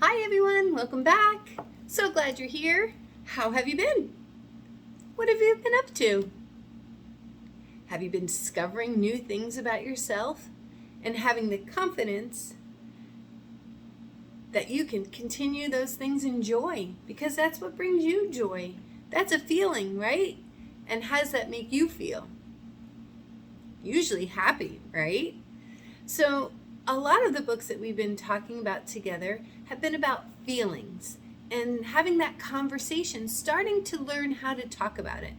Hi everyone, welcome back. So glad you're here. How have you been? What have you been up to? Have you been discovering new things about yourself and having the confidence that you can continue those things in joy? Because that's what brings you joy. That's a feeling, right? And how does that make you feel? Usually happy, right? So a lot of the books that we've been talking about together have been about feelings and having that conversation, starting to learn how to talk about it.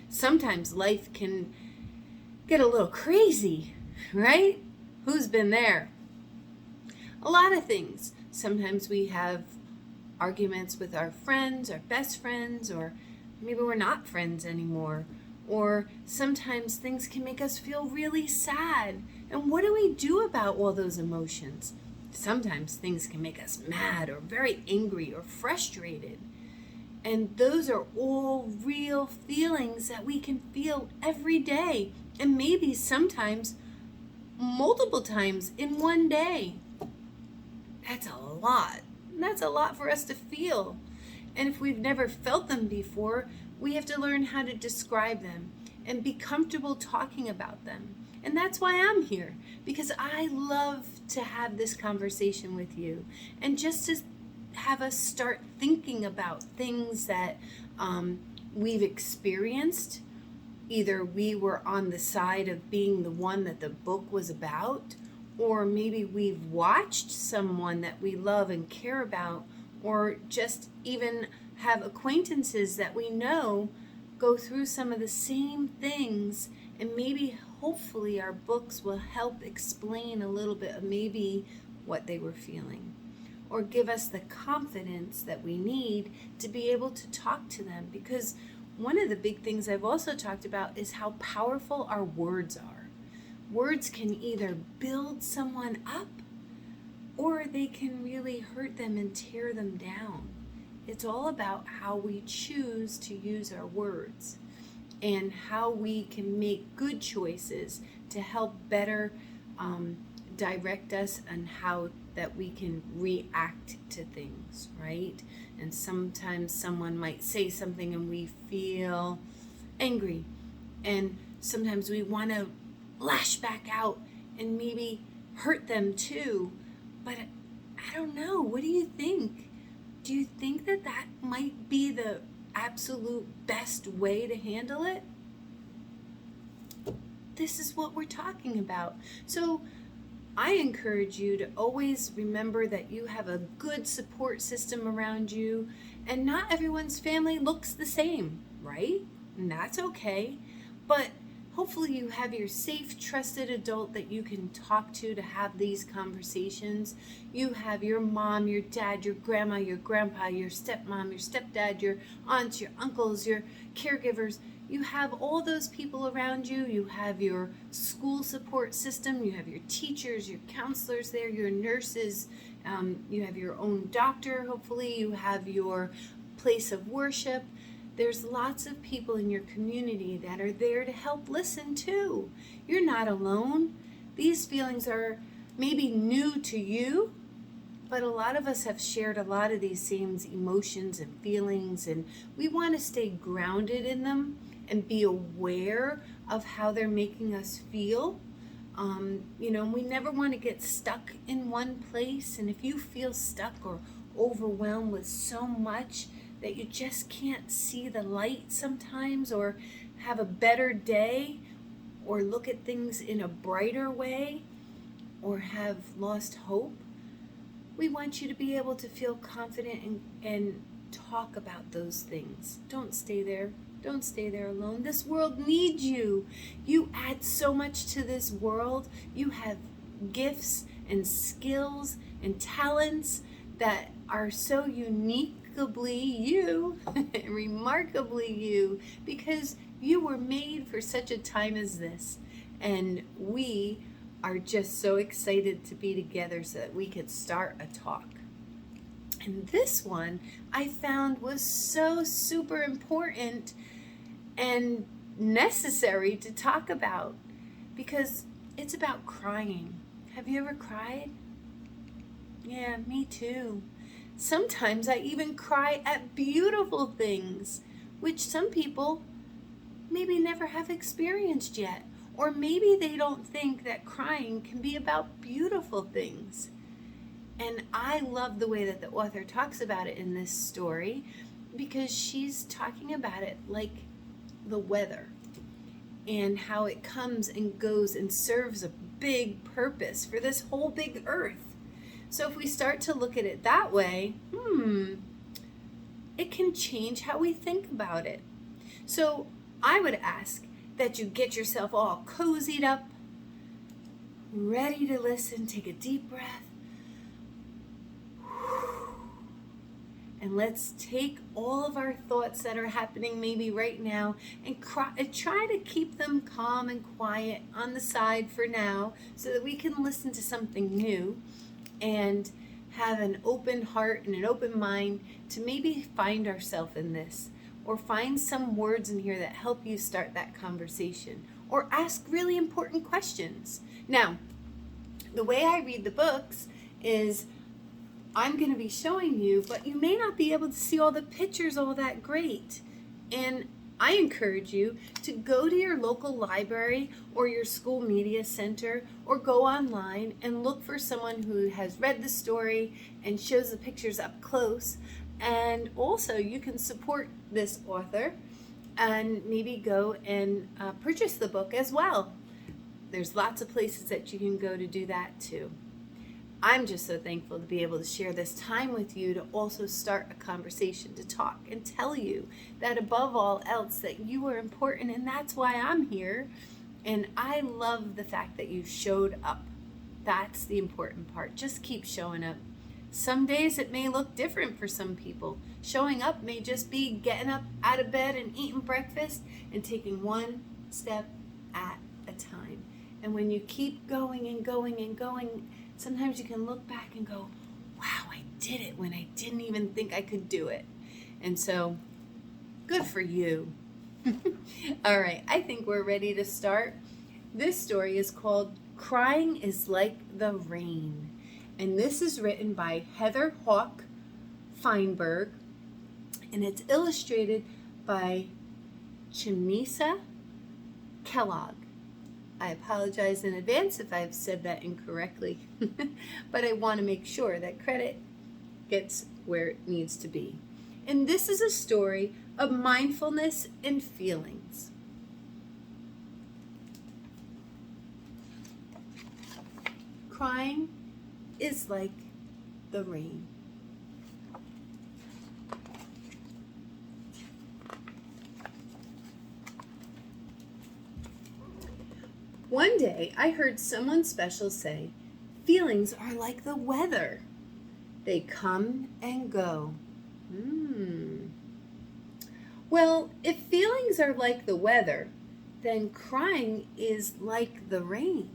Sometimes life can get a little crazy, right? Who's been there? A lot of things. Sometimes we have arguments with our friends, our best friends, or maybe we're not friends anymore. Or sometimes things can make us feel really sad. And what do we do about all those emotions? Sometimes things can make us mad or very angry or frustrated. And those are all real feelings that we can feel every day. And maybe sometimes multiple times in one day. That's a lot. That's a lot for us to feel. And if we've never felt them before, we have to learn how to describe them and be comfortable talking about them. And that's why I'm here, because I love to have this conversation with you and just to have us start thinking about things that we've experienced. Either we were on the side of being the one that the book was about, or maybe we've watched someone that we love and care about, or just even have acquaintances that we know go through some of the same things, and maybe hopefully our books will help explain a little bit of maybe what they were feeling, or give us the confidence that we need to be able to talk to them. Because one of the big things I've also talked about is how powerful our words are. Words can either build someone up or they can really hurt them and tear them down. It's all about how we choose to use our words and how we can make good choices to help better direct us and how that we can react to things, right? And sometimes someone might say something and we feel angry, and sometimes we want to lash back out and maybe hurt them too. But I don't know, what do you think? Do you think that that might be the absolute best way to handle it? This is what we're talking about. So I encourage you to always remember that you have a good support system around you, and not everyone's family looks the same, right? And that's okay. But hopefully you have your safe, trusted adult that you can talk to have these conversations. You have your mom, your dad, your grandma, your grandpa, your stepmom, your stepdad, your aunts, your uncles, your caregivers. You have all those people around you. You have your school support system. You have your teachers, your counselors there, your nurses. You have your own doctor, hopefully. You have your place of worship. There's lots of people in your community that are there to help listen too. You're not alone. These feelings are maybe new to you, but a lot of us have shared a lot of these same emotions and feelings, and we want to stay grounded in them and be aware of how they're making us feel. We never want to get stuck in one place. And if you feel stuck or overwhelmed with so much that you just can't see the light sometimes, or have a better day, or look at things in a brighter way, or have lost hope, we want you to be able to feel confident and talk about those things. Don't stay there. Don't stay there alone. This world needs you. You add so much to this world. You have gifts and skills and talents that are so uniquely you, remarkably you, because you were made for such a time as this. And we are just so excited to be together so that we could start a talk. And this one I found was so super important and necessary to talk about, because it's about crying. Have you ever cried? Yeah, me too. Sometimes I even cry at beautiful things, which some people maybe never have experienced yet. Or maybe they don't think that crying can be about beautiful things. And I love the way that the author talks about it in this story, because she's talking about it like the weather and how it comes and goes and serves a big purpose for this whole big earth. So if we start to look at it that way, it can change how we think about it. So I would ask that you get yourself all cozied up, ready to listen. Take a deep breath. And let's take all of our thoughts that are happening maybe right now and try to keep them calm and quiet on the side for now, so that we can listen to something new and have an open heart and an open mind to maybe find ourselves in this, or find some words in here that help you start that conversation, or ask really important questions. Now, the way I read the books is I'm going to be showing you, but you may not be able to see all the pictures all that great. And I encourage you to go to your local library or your school media center, or go online and look for someone who has read the story and shows the pictures up close. And also you can support this author and maybe go and purchase the book as well. There's lots of places that you can go to do that too. I'm just so thankful to be able to share this time with you, to also start a conversation, to talk and tell you that above all else that you are important, and that's why I'm here. And I love the fact that you showed up. That's the important part. Just keep showing up. Some days it may look different for some people. Showing up may just be getting up out of bed and eating breakfast and taking one step at a time. And when you keep going and going and going, sometimes you can look back and go, wow, I did it when I didn't even think I could do it. And so, good for you. All right, I think we're ready to start. This story is called Crying is Like the Rain. And this is written by Heather Hawk Feinberg. And it's illustrated by Chamisa Kellogg. I apologize in advance if I've said that incorrectly, but I want to make sure that credit gets where it needs to be. And this is a story of mindfulness and feelings. Crying is like the rain. One day, I heard someone special say, feelings are like the weather. They come and go. Well, if feelings are like the weather, then crying is like the rain.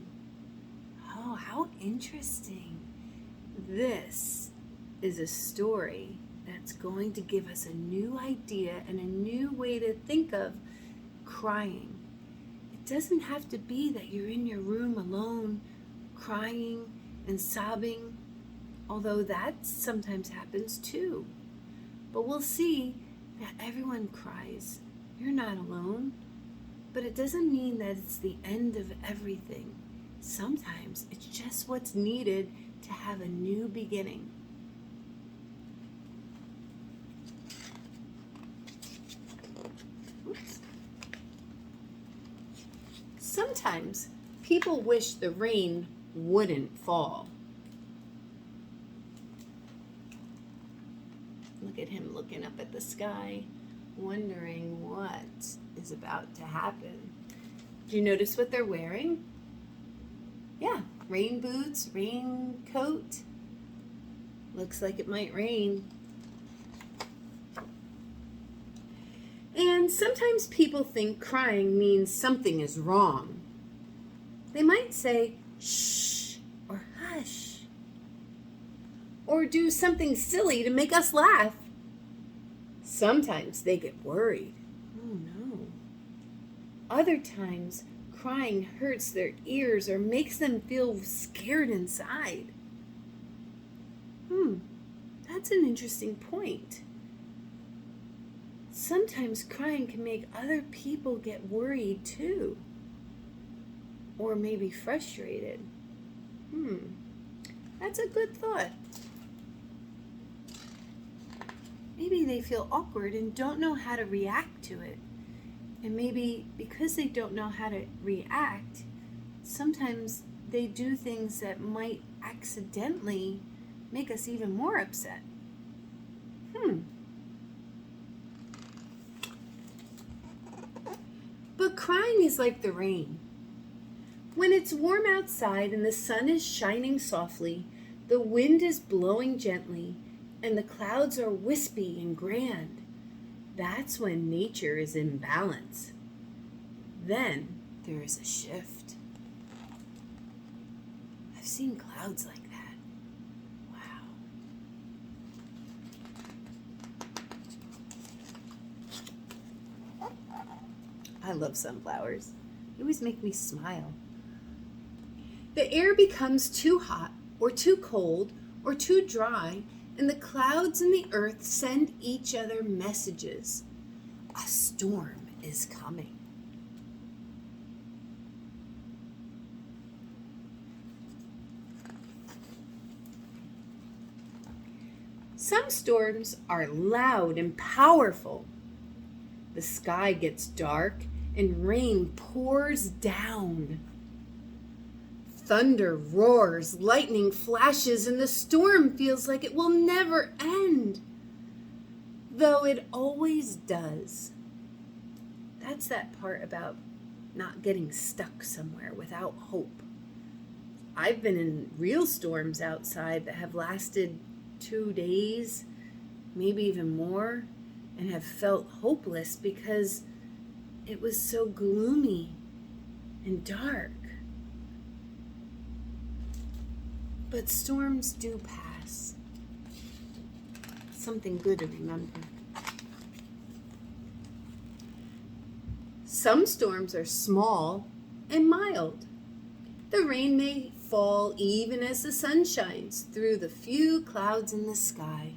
Oh, how interesting. This is a story that's going to give us a new idea and a new way to think of crying. It doesn't have to be that you're in your room alone, crying and sobbing, although that sometimes happens too. But we'll see that everyone cries. You're not alone. But it doesn't mean that it's the end of everything. Sometimes it's just what's needed to have a new beginning. Oops. Sometimes people wish the rain wouldn't fall. Look at him looking up at the sky, wondering what is about to happen. Do you notice what they're wearing? Yeah, rain boots, raincoat. Looks like it might rain. And sometimes people think crying means something is wrong. They might say, shh, or hush, or do something silly to make us laugh. Sometimes they get worried. Oh no. Other times, crying hurts their ears or makes them feel scared inside. That that's an interesting point. Sometimes crying can make other people get worried too, or maybe frustrated. That's a good thought. Maybe they feel awkward and don't know how to react to it. And maybe because they don't know how to react, sometimes they do things that might accidentally make us even more upset. But crying is like the rain. When it's warm outside and the sun is shining softly, the wind is blowing gently, and the clouds are wispy and grand, that's when nature is in balance. Then there is a shift. I've seen clouds like that. Wow. I love sunflowers. They always make me smile. The air becomes too hot or too cold or too dry, and the clouds and the earth send each other messages. A storm is coming. Some storms are loud and powerful. The sky gets dark and rain pours down. Thunder roars, lightning flashes, and the storm feels like it will never end. Though it always does. That's that part about not getting stuck somewhere without hope. I've been in real storms outside that have lasted 2 days, maybe even more, and have felt hopeless because it was so gloomy and dark. But storms do pass. Something good to remember. Some storms are small and mild. The rain may fall even as the sun shines through the few clouds in the sky.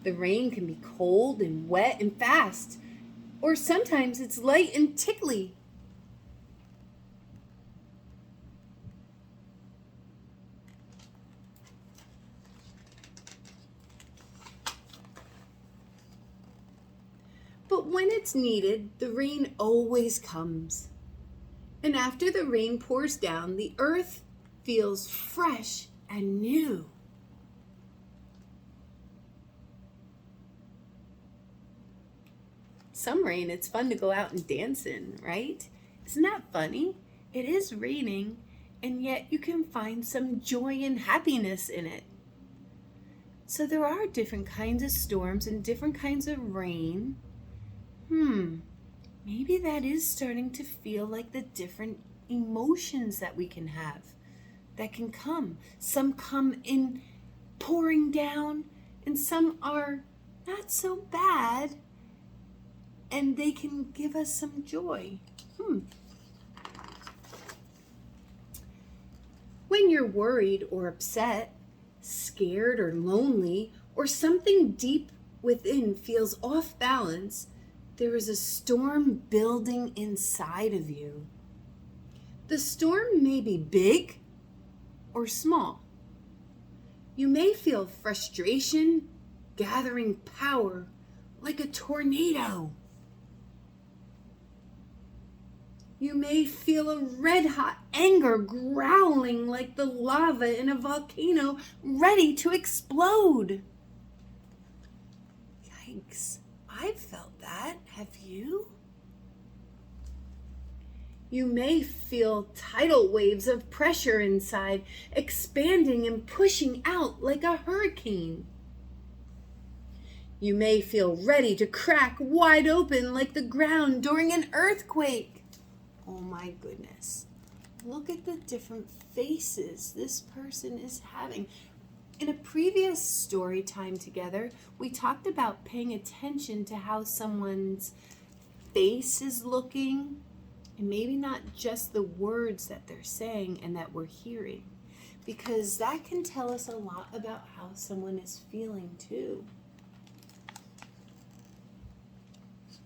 The rain can be cold and wet and fast, or sometimes it's light and tickly. But when it's needed, the rain always comes. And after the rain pours down, the earth feels fresh and new. Some rain, it's fun to go out and dance in, right? Isn't that funny? It is raining, and yet you can find some joy and happiness in it. So there are different kinds of storms and different kinds of rain. Maybe that is starting to feel like the different emotions that we can have, that can come. Some come in pouring down, and some are not so bad, and they can give us some joy. When you're worried or upset, scared or lonely, or something deep within feels off balance, there is a storm building inside of you. The storm may be big or small. You may feel frustration gathering power like a tornado. You may feel a red-hot anger growling like the lava in a volcano ready to explode. Yikes, I've felt that. Have you? You may feel tidal waves of pressure inside, expanding and pushing out like a hurricane. You may feel ready to crack wide open like the ground during an earthquake. Oh my goodness. Look at the different faces this person is having. In a previous story time together, we talked about paying attention to how someone's face is looking, and maybe not just the words that they're saying and that we're hearing. because that can tell us a lot about how someone is feeling too.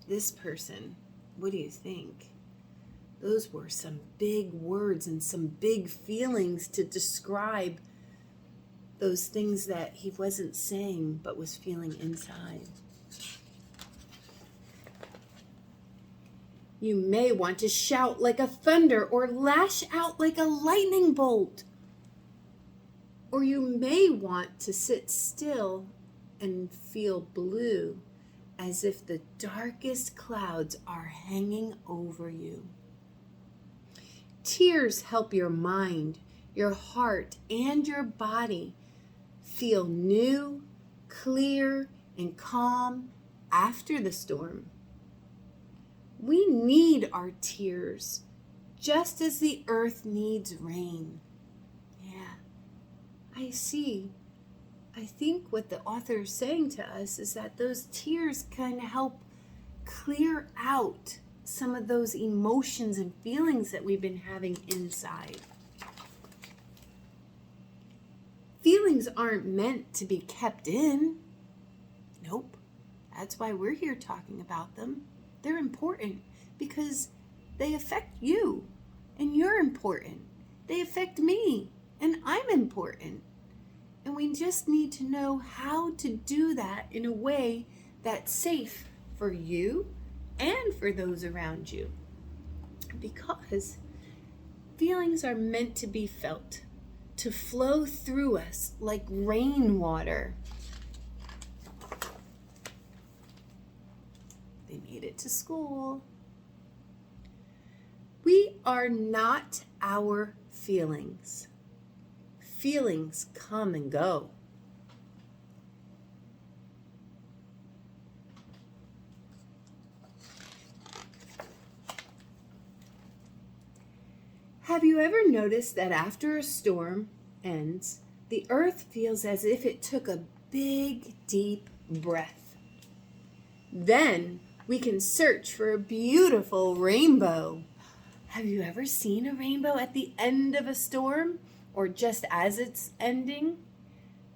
This person, what do you think? Those were some big words and some big feelings to describe those things that he wasn't saying but was feeling inside. You may want to shout like a thunder or lash out like a lightning bolt. Or you may want to sit still and feel blue, as if the darkest clouds are hanging over you. Tears help your mind, your heart, and your body feel new, clear, and calm after the storm. We need our tears, just as the earth needs rain. Yeah, I see. I think what the author is saying to us is that those tears kind of help clear out some of those emotions and feelings that we've been having inside. Feelings aren't meant to be kept in. Nope. That's why we're here talking about them. They're important because they affect you, and you're important. They affect me, and I'm important. And we just need to know how to do that in a way that's safe for you and for those around you. Because feelings are meant to be felt, to flow through us like rainwater. They made it to school. We are not our feelings. Feelings come and go. Have you ever noticed that after a storm ends, the earth feels as if it took a big, deep breath? Then we can search for a beautiful rainbow. Have you ever seen a rainbow at the end of a storm or just as it's ending?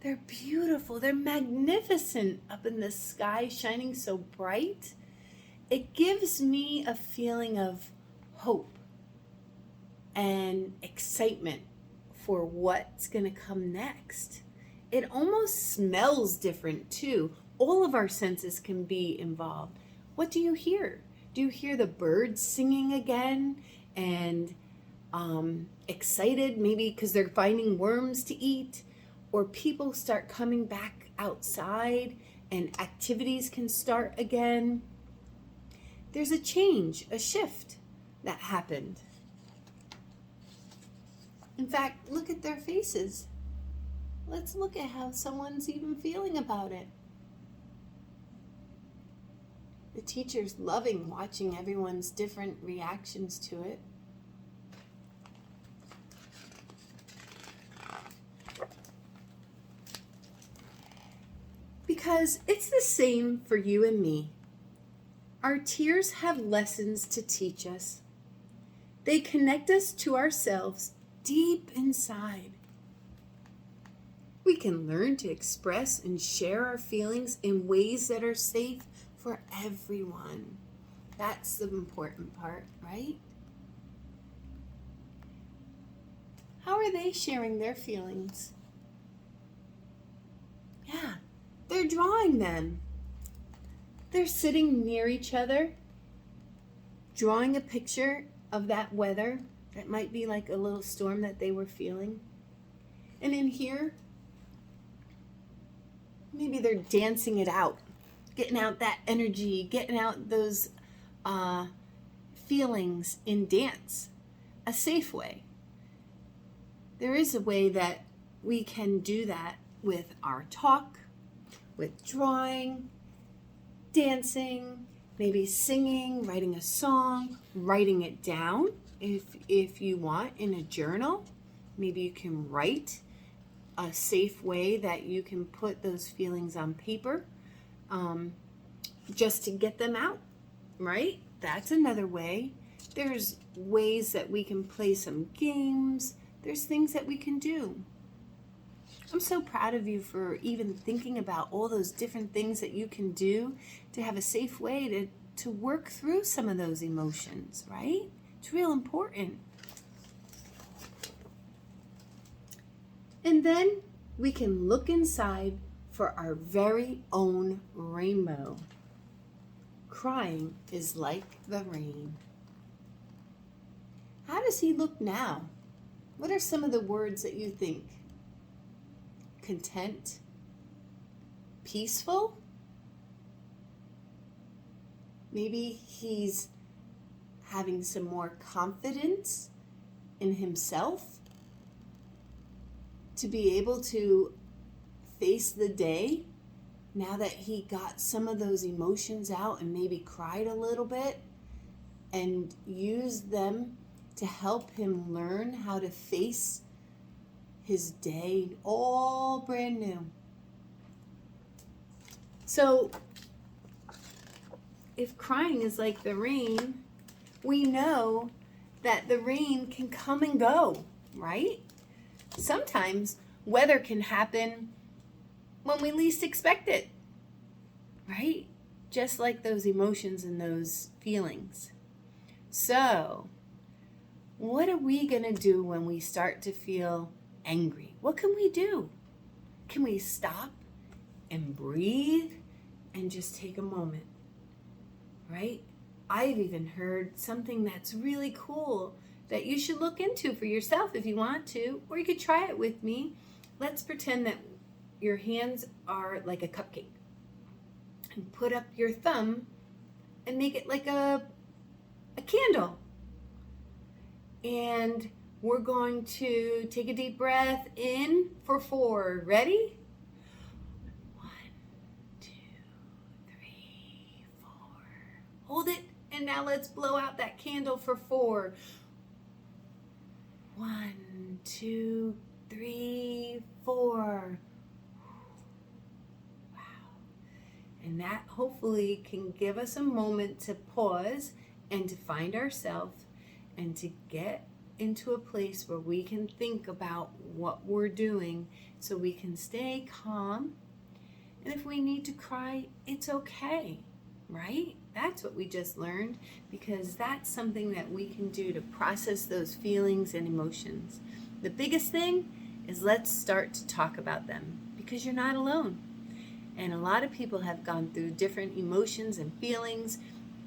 They're beautiful. They're magnificent up in the sky, shining so bright. It gives me a feeling of hope and excitement for what's going to come next. It almost smells different too. All of our senses can be involved. What do you hear? Do you hear the birds singing again and excited maybe because they're finding worms to eat? Or people start coming back outside and activities can start again? There's a change, a shift that happened. In fact, look at their faces. Let's look at how someone's even feeling about it. The teacher's loving watching everyone's different reactions to it. Because it's the same for you and me. Our tears have lessons to teach us. They connect us to ourselves deep inside. We can learn to express and share our feelings in ways that are safe for everyone. That's the important part, right? How are they sharing their feelings? Yeah, they're drawing them. They're sitting near each other, drawing a picture of that weather. That might be like a little storm that they were feeling. And in here, maybe they're dancing it out, getting out that energy, getting out those feelings in dance, a safe way. There is a way that we can do that with our talk, with drawing, dancing, maybe singing, writing a song, writing it down. If you want, in a journal, maybe you can write a safe way that you can put those feelings on paper just to get them out, right? That's another way. There's ways that we can play some games. There's things that we can do. I'm so proud of you for even thinking about all those different things that you can do to have a safe way to work through some of those emotions, right? It's real important. And then we can look inside for our very own rainbow. Crying is like the rain. How does he look now? What are some of the words that you think? Content? Peaceful? Maybe he's having some more confidence in himself to be able to face the day now that he got some of those emotions out and maybe cried a little bit and used them to help him learn how to face his day all brand new. So if crying is like the rain, we know that the rain can come and go, right? Sometimes weather can happen when we least expect it, right? Just like those emotions and those feelings. So, what are we going to do when we start to feel angry? What can we do? Can we stop and breathe and just take a moment, right? I've even heard something that's really cool that you should look into for yourself if you want to, or you could try it with me. Let's pretend that your hands are like a cupcake. And put up your thumb and make it like a candle. And we're going to take a deep breath in for 4. Ready? 1, 2, 3, 4. Hold it. And now let's blow out that candle for 4. 1, 2, 3, 4. Wow. And that hopefully can give us a moment to pause and to find ourselves and to get into a place where we can think about what we're doing so we can stay calm. And if we need to cry, it's okay, right? That's what we just learned, because that's something that we can do to process those feelings and emotions. The biggest thing is let's start to talk about them, because you're not alone. And a lot of people have gone through different emotions and feelings,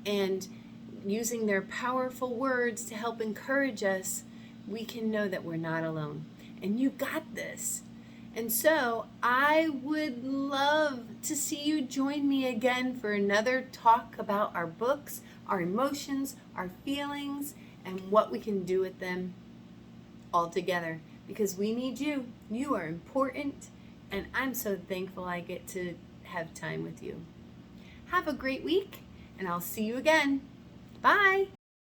and using their powerful words to help encourage us, we can know that we're not alone. And you got this. And so I would love to see you join me again for another talk about our books, our emotions, our feelings, and what we can do with them all together. Because we need you. You are important, and I'm so thankful I get to have time with you. Have a great week, and I'll see you again. Bye.